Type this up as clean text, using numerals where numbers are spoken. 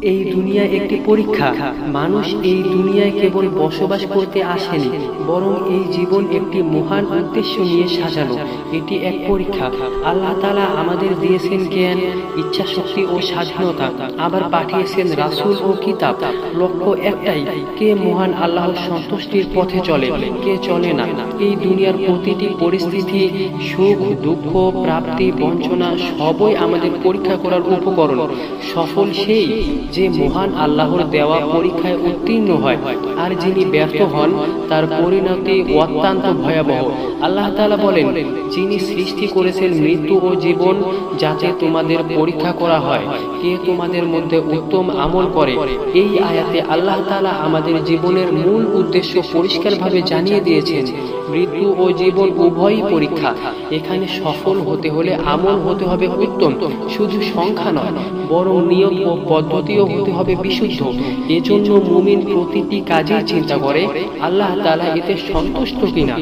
এই দুনিয়া একটি পরীক্ষা। মানুষ এই দুনিয়ায় কেবল বসবাস করতে আসেনি, বরং এই জীবন একটি মহান উদ্দেশ্য নিয়ে সাজানো। এটি এক পরীক্ষা। আল্লাহ তাআলা আমাদের দিয়েছেন জ্ঞান, ইচ্ছা শক্তি ও স্বাধীনতা, আবার পাঠিয়েছেন রাসূল ও কিতাব। লক্ষ্য একটাই, কে মহান আল্লাহর সন্তুষ্টির পথে চলে, কে চলে না। এই দুনিয়ার প্রতিটি পরিস্থিতি, সুখ দুঃখ, প্রাপ্তি বঞ্চনা, সবই আমাদের পরীক্ষা করার উপকরণ। সফল সেই যে মহান আল্লাহর দেওয়া পরীক্ষায় উত্তীর্ণ হয়, আর যিনি ব্যর্থ হন তার পরিণতি অত্যন্ত ভয়াবহ। আল্লাহ তাআলা বলেন, যিনি সৃষ্টি করেছেন মৃত্যু ও জীবন যাতে তোমাদের পরীক্ষা করা হয়, কে তোমাদের মধ্যে উত্তম আমল করে। এই আয়াতে আল্লাহ তাআলা আমাদের জীবনের মূল উদ্দেশ্য পরিষ্কারভাবে জানিয়ে দিয়েছেন। মৃত্যু ও জীবন উভয়ই পরীক্ষা। এখানে সফল হতে হলে আমল হতে হবে উত্তম, শুধু সংখ্যা নয়, বরং নিয়ত ও পদ্ধতিও হতে হবে বিশুদ্ধ। এজন্য মুমিন প্রতিটি কাজে চিন্তা করে আল্লাহ তাআলা এতে সন্তুষ্ট কিনা।